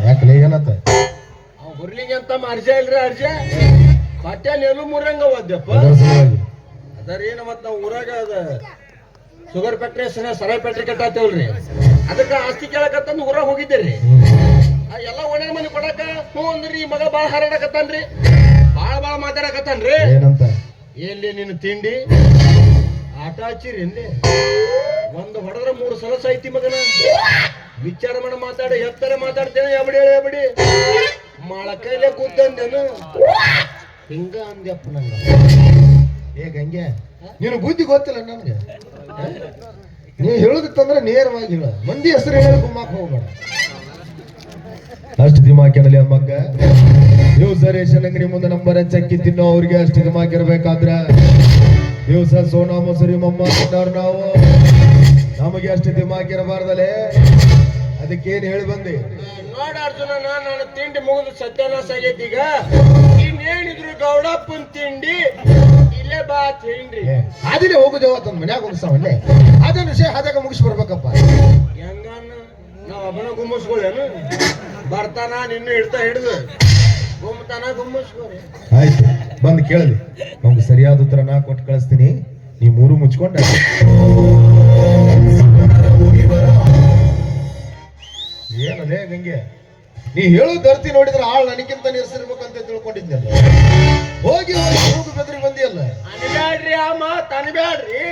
ಯಾಕಲೆ ಏನತ್ತ ಹುರ್ಲಿಂಗ ಅಂತ ಅರ್ಜ ಇಲ್ರಿ ಅರ್ಜ ಪಟ್ಯ ನೆಲು ಮುರಂಗ ಓದ್ಯಪ್ಪ ಅದರೇನು ಮತ್ ನಾವ್ ಊರಾಗ ಅದ ಶುಗರ್ ಫ್ಯಾಕ್ಟ್ರಿ ಸರಾಯ್ ಫ್ಯಾಕ್ಟ್ರಿ ಕಟ್ಟಾತೇವಲ್ರಿ ಅದಕ್ಕ ಆಸ್ತಿ ಕೇಳಕತ್ತಂದ್ ಊರಾಗ ಹೋಗಿದ್ದೇರಿ ಎಲ್ಲ ಒಣ ಮನೆ ಕೊಡಕ ಹ್ಞೂ ಅಂದ್ರಿ ಮಗ ಬಾಳ ಹಾರಾಡಕತ್ತಾನ್ರಿ ಬಾಳ ಮಾತಾಡಕತ್ತಾನ್ರಿ ಏನಂತ ಎಲ್ಲಿ ನಿನ್ನ ತಿಂಡಿ ಆಟ ಹಚ್ಚಿರಿ ಎಲ್ಲಿ ಒಂದು ಹೊಡೆದ್ರೆ 3 ಸಲಸ ಐತಿ ಮಗನ ವಿಚಾರ ಮಾಡ ಮಾತಾಡಿ ಎತ್ತರ ಮಾತಾಡ್ತೇನೆ ಎಬಡಿ ಮಾಳ ಕೈಲೇ ಕೂತಂದೇನು ಹಿಂಗ ಅಂದ್ಯಪ್ಪ ನಂಗ ಹಂಗೆ ನೀನು ಬುದ್ಧಿ ಗೊತ್ತಿಲ್ಲ ನನ್ಗೆ ನೀ ಹೇಳುದಿತ್ತಂದ್ರೆ ನೇರವಾಗಿ ಹೇಳ ಮಂದಿ ಹೆಸರು ಹೇಳಿ ಗುಮ್ಮಾಕ್ ಹೋಗ್ಬೇಡ ಅಷ್ಟು ದಿಮಾಕಿನಲ್ಲಿ ಮಗ್ಗ ದಿವಸ ರೇಷನ್ ಅಂಗಡಿ ಮುಂದೆ ನಂಬರ್ ಚಕ್ಕಿ ತಿನ್ನೋ ಅವ್ರಿಗೆ ಅಷ್ಟು ದಿಮಾಕಿರ್ಬೇಕಾದ್ರ ದಿವಸ ಸೋನಾ ಮೊಸರಿ ಮಮ್ಮ ತಿನ್ನೋರು ನಾವು ನಮಗೆ ಅಷ್ಟು ದಿಮಾಕಿರಬಾರ್ದಲೇ ಅದಕ್ಕೇನು ಹೇಳಿ ಬಂದೆ ನೋಡ ಅರ್ಜುನ ನಾನು ತಿಂಡಿ ಮುಗಿದು ಸತ್ಯನಾಶ ಆಗೈತಿ ಈಗ ಇನ್ನೇನಿದ್ರು ಗೌಡಪ್ಪನ್ ತಿಂಡಿ ಇಲ್ಲೇ ಬಾ ತಿಂಡಿ ಅದಿನೇ ಹೋಗುದೇವ ತಂದ್ ಮನ್ಯಾಗ ಮುಗಿಸ್ತಾವಲ್ಲೇ ಅದನ್ನ ವಿಷಯ ಹಾದಾಗ ಮುಗಿಸಿ ಬರ್ಬೇಕಪ್ಪ ಹೆಂಗನ್ನ ನಾವ್ ಒಬ್ಬನ ಗುಮ್ಮಿಸ್ಕೊಳ್ಳೇನು ಬರ್ತಾನ ನಿನ್ನ ಹಿಡಿದು ಗುಮ್ಮಿಸ್ಕೋರಿ ಆಯ್ತು ಬಂದು ಕೇಳಲಿ ನಮ್ಗೆ ಸರಿಯಾದ ಉತ್ತರ ನಾ ಕೊಟ್ಟು ಕಳಿಸ್ತೀನಿ ನೀ 3 ಮುಚ್ಕೊಂಡ ಏನಲ್ಲೇ ಗಂಗೆ ನೀ ಹೇಳೋದು ಧರ್ತಿ ನೋಡಿದ್ರೆ ಆಳ್ ನನಗಿಂತ ನಿರ್ಸಿರ್ಬೇಕಂತ ತಿಳ್ಕೊಂಡಿದ್ನಲ್ಲ ಹೋಗಿ ಹೋಗಿ ಬೆದ್ರಿ ಬಂದಿಯಲ್ಲ ಅನ್ಬ್ಯಾಡ್ರಿ ಆ ಮಾತ್ ಅನ್ಬ್ಯಾಡ್ರಿ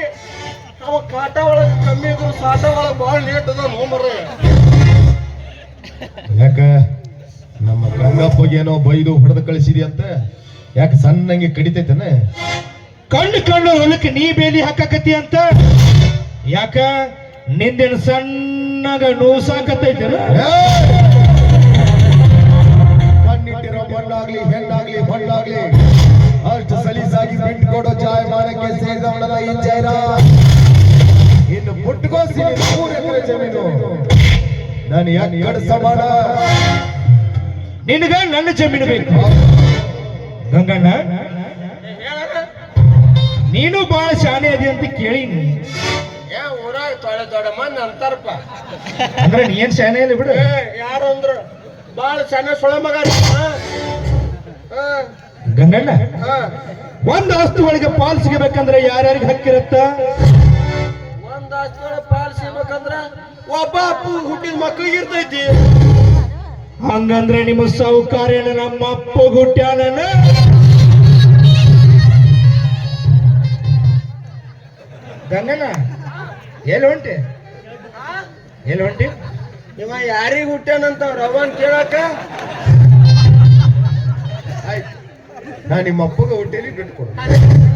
ಅವ ಕಾಟ ಒಳಗ ಕಮ್ಮಿ ಇದ್ರು ಸಾಟ ಒಳಗ ಬಾಳ ಲೇಟ್ ಅದ ನೋಮರ ಯಾಕ ನಮ್ಮ ಗಂಗಪ್ಪಗೇನೋ ಬೈದು ಹೊಡೆದು ಕಳಿಸಿದಿ ಅಂತ ಯಾಕೆ ಸಣ್ಣಂಗೆ ಕಡಿತೈತನ ಕಣ್ಣು ಹೊಲಕ್ಕೆ ನೀ ಬೇಲಿ ಹಾಕಕತ್ತಿ ಅಂತ ಯಾಕ ನಿಂದೇನು ಸಣ್ಣಗ ನೋಸಾಕತ್ತೈತನ ಕಣ್ಣಿಟ್ಟಿರೋ ಮಣ್ಣಾಗ್ಲಿ ಹೆಣ್ಣಾಗ್ಲಿ ಮಣ್ಣಾಗ್ಲಿ ಅಷ್ಟು ಸಲೀಸಾಗಿ ಬಿಟ್ಟು ಕೊಡೋ ಜಾಯಮಾನಕ್ಕೆ ಸೇರಿದವನಲ್ಲ ಈ ಜೈರ ಇನ್ನು ಪುಟ್ಟಗೋಸಿ 3 ಎಕರೆ ಜಮೀನು ನಾನು ಯಾಕೆ ಸಮಾನ ನಿನಗ ನನ್ನ ಜಮೀನು ಬೇಕು ಗಂಗಣ್ಣ ನೀನು ಬಹಳ ಶಾನೆ ಅದಿ ಅಂತ ಕೇಳಿನಿ ಊರಾಗ ದೊಡ್ಡ ಮಂದಿ ಅಂತಾರಪ್ಪ ಅಂದ್ರೆ ನೀ ಏನ್ ಶಾನೆ ಇಲ್ಲ ಬಿಡು ಯಾರು ಅಂದ್ರ ಬಾಳ ಸಣ್ಣ ಸೊಳ ಮಗ ಗಂಗಣ್ಣ ಒಂದ್ ಆಸ್ತಿ ಒಳಗೆ ಪಾಲ್ ಸಿಗಬೇಕಂದ್ರೆ ಯಾರ್ಯಾರಿಗೆ ಹಕ್ಕಿರುತ್ತ ಒಂದ್ ಆಸ್ತಿ ಒಳಗೆ ಪಾಲ್ ಸಿಗ್ಬೇಕಂದ್ರ ಒಬ್ಬ ಅಪ್ಪು ಹುಟ್ಟಿದ ಮಕ್ಕಳಿಗೆ ಇರ್ತೈತಿ ಹಂಗಂದ್ರೆ ನಿಮ್ಮ ಸೌಕರ್ಯನ ನಮ್ಮ ಅಪ್ಪ ಹುಟ್ಟ್ಯಾನ ಗಂಗಣ್ಣ ಎಲ್ಲಿ ಹೊಂಟಿ ಇವ ಯಾರಿಗ ಹುಟ್ಟ್ಯಾನಂತ ರವನ್ ಕೇಳಕ ಆಯ್ತು ನಾ ನಿಮ್ಮ ಅಪ್ಪಗ ಹುಟ್ಟೇಲಿ ಬಿಟ್ಕೊಡು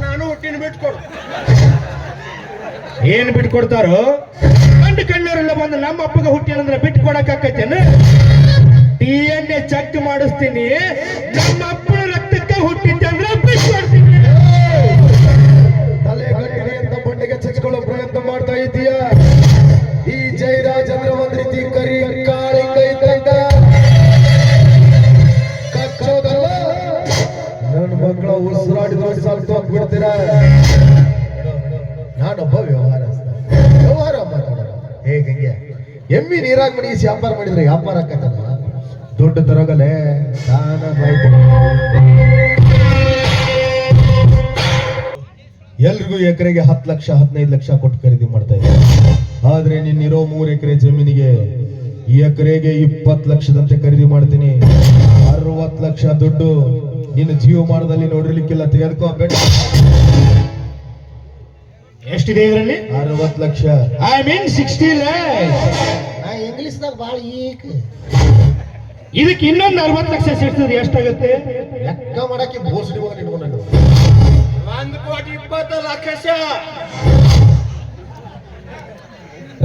ನಾನು ಹುಟ್ಟಿನ ಬಿಟ್ಕೊಡು ಏನ್ ಬಿಟ್ಕೊಡ್ತಾರೋ ಕಣ್ಣವರೆಲ್ಲ ಬಂದು ನಮ್ಮ ಅಪ್ಪಗ ಹುಟ್ಟ್ಯಾನಂದ್ರೆ ಬಿಟ್ಟು ಕೊಡಕ್ಕಾಕತ್ತೇನ DNA ಚೆಕ್ ಮಾಡಿಸ್ತೀನಿ ನಮ್ಮ ಅಪ್ಪನ ರಕ್ತಕ್ಕೆ ಹುಟ್ಟಿದ್ದಂದ್ರೆ ಬಿಟ್ಕೊಡ್ತೀನಿ ತಲೆ ಗಟ್ಟಿದೆ ಅಂತ ಬಂಡೆಗೆ ಚಚ್ಕೊಳ್ಳೋ ಪ್ರಯತ್ನ ಮಾಡ್ತಾ ಇದೀಯ ಈ ಜಯರಾಜ್ ಅಂದ್ರೆ ಒಂದ್ ರೀತಿ ಕರಿ ಕಾಳಿಂಗ ಇದ್ದಂತ ಕಚ್ಚೋದಲ್ಲ ನನ್ನ ಮಕ್ಕಳ ಉಸಿರಾಡಿದ್ರೆ ಸ್ವಲ್ಪ ಬಿಡ್ತೀರ ನಾನೊಬ್ಬ ವ್ಯವಹಾರ ಹೇಗೆ ಎಮ್ಮಿ ನೀರಾಗ ಮಡಗಿಸಿ ವ್ಯಾಪಾರ ಮಾಡಿದ್ರೆ ವ್ಯಾಪಾರ ಆಕತ್ತಲ್ಲ ದುಡ್ಡು ತರೋಗಲೆ ತಾನ ಎಲ್ರಿಗೂ ಎಕರೆಗೆ 10 ಲಕ್ಷ 15 ಲಕ್ಷ ಕೊಟ್ಟು ಖರೀದಿ ಮಾಡ್ತಾ ಇದ್ದಾರೆ ಆದ್ರೆ ನಿನ್ನಿರೋ 3 ಎಕರೆ ಜಮೀನಿಗೆ ಈ ಎಕರೆಗೆ 20 ಲಕ್ಷದಂತೆ ಖರೀದಿ ಮಾಡ್ತೀನಿ 60 ಲಕ್ಷ ದುಡ್ಡು ನಿನ್ನ ಜೀವಮಾನದಲ್ಲಿ ನೋಡಿರ್ಲಿಕ್ಕಿಲ್ಲ ತೆಗೆದುಕೋ ಬೇಡ ಎಷ್ಟಿದೆ ಇದರಲ್ಲಿ 60 ಲಕ್ಷ ಐ ಮೀನ್ 60 lakhs ಇಂಗ್ಲಿಷ್ದಾಗ ಬಹಳ ಈಗ ಇದಕ್ಕೆ ಇನ್ನೊಂದು 60 ಲಕ್ಷ ಸೇರಿಸಿದ್ರೆ ಎಷ್ಟಾಗುತ್ತೆ ಲೆಕ್ಕ ಮಾಡಕ್ಕೆ ಬೋಸ್ಡಿ ಹೋಗಿ ಇಟ್ಕೊಂಡು 1,20,00,000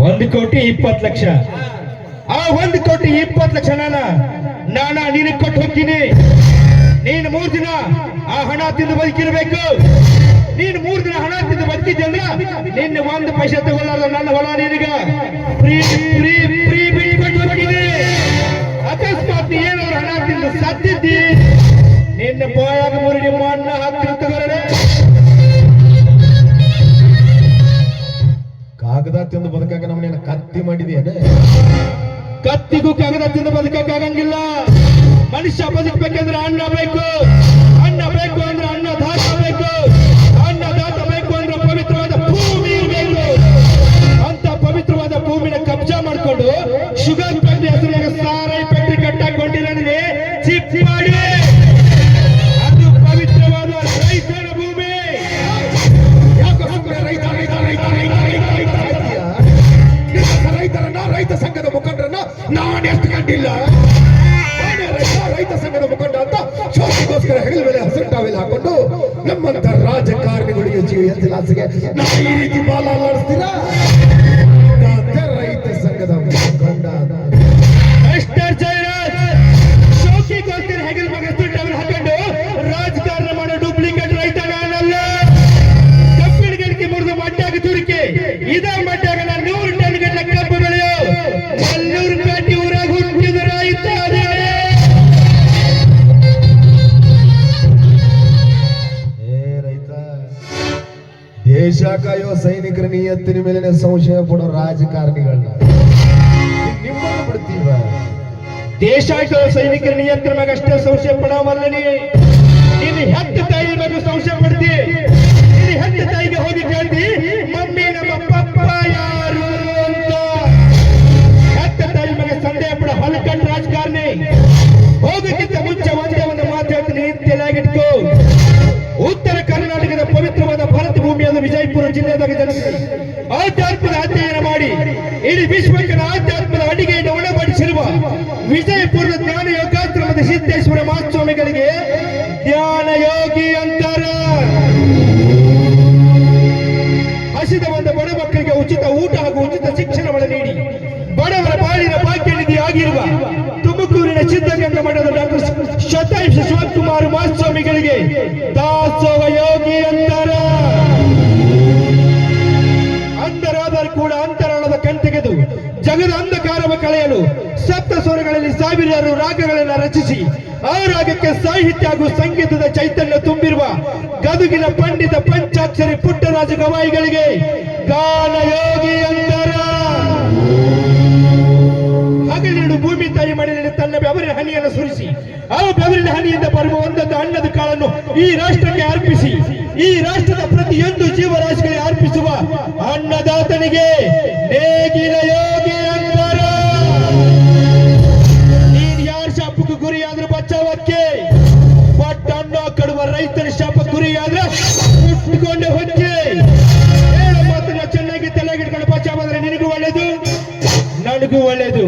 1,20,00,000 ಆ 1,20,00,000 ನಾನ ನಿನಗೆ ಕೊಟ್ಟು ಹೋಗ್ತೀನಿ ನೀನು 3 ದಿನ ಆ ಹಣ ತಿಂದು ಬದುಕಿರ್ಬೇಕು ನೀನು 3 ದಿನ ಹಣ ತಿಂದು ಬದುಕಿದ್ಯಲ್ಲ ನಿನ್ನ 1 ಪೈಸೆ ತಗೊಳ್ಳಾರ ನನ್ನ ಹೊಲ ನಿನಗ ಫ್ರೀ ಬಿಟ್ಟು ಹೋಗ್ತೀನಿ ಅಕಸ್ಮಾತ್ ಏನಾದ್ರು ಹಣ ತಿಂದು ಸತ್ತಿದ್ದಿ ನಿನ್ನ ಬಾಯಾಗ ಮುರುಡಿ ಮಣ್ಣ ಹಾಕ್ತಿರ್ತವರೇ. ಕಾಗದ ತಿಂದು ಬದುಕಾಗ ನಮ್ಮನ್ನ ಕತ್ತಿ ಮಾಡಿದೆಯೇನೆ? ಕತ್ತಿಗೂ ಕಾಗದ ತಿಂದು ಬದುಕಕ್ಕಾಗಂಗಿಲ್ಲ. ಮನುಷ್ಯ ಬದುಕಬೇಕಂದ್ರೆ ಅನ್ನ ಬೇಕು. ಅನ್ನ ಬೇಕು ಅಂದ್ರೆ ಅನ್ನದಾತ ಬೇಕು. ಅನ್ನದಾತ ಬೇಕು ಅಂದ್ರೆ ಪವಿತ್ರವಾದ ಭೂಮಿ ಬೇಕು. ಅಂತ ಪವಿತ್ರವಾದ ಭೂಮಿನ ಕಬ್ಜಾ ಮಾಡಿಕೊಂಡು ಶುಗರ್ ಫ್ಯಾಕ್ಟರಿ ಹೆಸರಿನಾಗ ಸಾರಾಯಿ ಫ್ಯಾಕ್ಟರಿ ಕಟ್ಟಾಕೊಂಡಿರೋದ್ರೆ ಚಿಪ್ಪಾಡಿ. ಅದು ಪವಿತ್ರವಾದ ರೈತರ ಭೂಮಿ. ಯಾಕೋ ಸುಮ್ಮನೆ ರೈತ ರೈತ ರೈತ ರೈತ ರೈತ ರೈತ ಅಂತೀಯ? ರೈತರನ್ನ ರೈತ ಸಂಘದ ಮುಖಂಡರನ್ನ ನಾನು ಎಷ್ಟು ಕಂಡಿಲ್ಲ. ನಾನೇ ರೈತ ಸಂಘದ ಮುಖಂಡ ಅಂತ ಶೋಕಿಗೋಸ್ಕರ ಹೆಗಲ ಮೇಲೆ ಹಸಿರು ಟಾವೆಲ್ ಹಾಕೊಂಡು ನಮ್ಮಂತ ರಾಜಕಾರಣಿಗಳಿಗೆ ಜೀವ ಎತ್ತಿಲಾಸಿಗೆ ನಾವು ಈ ರೀತಿ ಬಾಲ ಅಲ್ಲಾಡಿಸ್ತೀರಾ? ರೈತ ಸಂಘದ ಮುಖಂಡ ಮಿಸ್ಟರ್ ಜಯರಾಜ್, ಶೋಕಿಗೋಸ್ಕರ ಹೆಗಲ ಮೇಲೆ ಹಸಿರು ಟಾವೆಲ್ ಹಾಕೊಂಡು ರಾಜಕಾರಣ ಮಾಡೋ ಡೂಪ್ಲಿಕೇಟ್ ರೈತ ನಾನಲ್ಲ. ಕಬ್ಬಿಣ ಗಳಿಕೆ ಮುರಿದು ಮಟ್ಟಾಗ ತುರಿಕೆ ಇದ ಮಟ್ಟಾಗ ನಾನು 100 ಟನ್ ಗಟ್ಟಲೆ ಕಬ್ಬು ಬೆಳೆಯೋ ಮಲ್ಲೂರು ಪೇಟೆ ಊರಾಗ ಹುಟ್ಟಿದ ರೈತ ಅದೇ. ರೈತ ದೇಶ ಕಾಯೋ ಸೈನಿಕರ ನಿಯತ್ತಿನ ಮೇಲೆ ಸಂಶಯ ಪಡೋ ರಾಜಕಾರಣಿಗಳನ್ನ ನಿಮ್ಮನ್ನು ಬಿಡ್ತೀವ. ದೇಶ ಸೈನಿಕರ ನಿಯಂತ್ರಣ ಮ್ಯಾಗ ಅಷ್ಟೇ ಸಂಶಯ ಪಡವಲ್ಲ. ನೀನು ಹೆತ್ತ ತಾಯಿ ಮ್ಯಾಗ ಸಂಶಯ ಪಡ್ತಿ. ನೀನು ಹೆತ್ತ ತಾಯಿಗೆ ಹೋಗಿ ಕೇಳ್ತಿ, ಮಮ್ಮಿ ನಮ್ಮ ಪಪ್ಪ ಯಾರು ಅಂತ. ಹೆತ್ತ ತಾಯಿ ಮ್ಯಾಗ ಸಂದೇಹ ಪಡ ಹಲ್ಕಂಡ್ ರಾಜಕಾರಣಿ. ಹೋಗಕ್ಕಿಂತ ಮುಂಚೆ ಒಂದೇ ಒಂದು ಮಾತು ಹೇಳ್ತೀನಿ, ತಲೆಯಾಗಿಟ್ಕೋ. ಉತ್ತರ ಕರ್ನಾಟಕದ ಪವಿತ್ರವಾದ ಭಾರತ ಭೂಮಿಯಾದ ವಿಜಯಪುರ ಜಿಲ್ಲೆದಾಗ ಜನಿಸಿ ಆಧ್ಯಾತ್ಮದ ಅಧ್ಯಯನ ಮಾಡಿ ಇಡೀ ವಿಶ್ವಕ್ಕೆ ಆಧ್ಯಾತ್ಮದ ಅಡಿಗೆಯನ್ನು ಉಣಬಡಿಸಿರುವ ವಿಜಯಪುರದ ಜ್ಞಾನ ಯೋಗಾಶ್ರಮದ ಸಿದ್ದೇಶ್ವರ ಮಹಾಸ್ವಾಮಿಗಳಿಗೆ ಜ್ಞಾನ ಯೋಗಿ ಅಂತಾರ. ಹಸಿದ ಬಂದ ಬಡ ಮಕ್ಕಳಿಗೆ ಉಚಿತ ಊಟ ಹಾಗೂ ಉಚಿತ ಶಿಕ್ಷಣವನ್ನು ನೀಡಿ ಬಡವರ ಬಾಳಿನ ಭಾಗ್ಯನಿಧಿ ಆಗಿರುವ ತುಮಕೂರಿನ ಸಿದ್ಧಗಂಗಾ ಮಠದ ಡಾಕ್ಟರ್ ಶತಾಯುಷ ಶಿವಕುಮಾರ ಮಹಾಸ್ವಾಮಿಗಳಿಗೆ ದಾಸೋಹ ಯೋಗಿ ಅಂತಾರ. ಅಂಧರಾದರೂ ಕೂಡ ಅಂತರಾಳದ ಕಣ್ತೆಗೆದು ಜಗದ ಅಂಧಕಾರವ ಕಳೆಯಲು ಸಪ್ತ ಸ್ವರಗಳಲ್ಲಿ ಸಾವಿರಾರು ರಾಗಗಳನ್ನು ರಚಿಸಿ ಆ ರಾಗಕ್ಕೆ ಸಾಹಿತ್ಯ ಹಾಗೂ ಸಂಗೀತದ ಚೈತನ್ಯ ತುಂಬಿರುವ ಗದುಗಿನ ಪಂಡಿತ ಪಂಚಾಕ್ಷರಿ ಪುಟ್ಟರಾಜ ಗವಾಯಿಗಳಿಗೆ ಗಾನಯೋಗಿ ಅಂತಾರ. ಹಗಲಿರುಳು ಭೂಮಿ ತಾಯಿ ಮನೆಯಲ್ಲಿ ತನ್ನ ಬೆವರಿನ ಹನಿಯನ್ನು ಸುರಿಸಿ ಆ ಬೆವರಿನ ಹನಿಯಿಂದ ಬರುವ ಒಂದೊಂದು ಅನ್ನದ ಕಾಳನ್ನು ಈ ರಾಷ್ಟ್ರಕ್ಕೆ ಅರ್ಪಿಸಿ ಈ ರಾಷ್ಟ್ರದ ಪ್ರತಿಯೊಂದು ಜೀವರಾಶಿಗಳಿಗೆ ಅರ್ಪಿಸುವ ಅನ್ನದಾತನಿಗೆ ನೇಗಿಲ ಯೋಗಿ ಅಂತಾರ. ನೀನ್ ಯಾರ ಶಾಪಕ್ಕೂ ಗುರಿಯಾದ್ರೂ ಬಚಾವಕ್ಕೆ, ಬಟ್ ಅನ್ನ ಕಡುವ ರೈತನ ಶಾಪ ಗುರಿಯಾದ್ರೆ ಮುಟ್ಟಿಕೊಂಡೆ ಹೊಕ್ಕೆ. ಹೇಳ ಮಾತನ್ನ ಚೆನ್ನಾಗಿ ತಲೆಗಿಟ್ಕೊಂಡು ಬಚಾವಾದ್ರೆ ನಿನಗೂ ಒಳ್ಳೇದು, ನನಗೂ ಒಳ್ಳೇದು.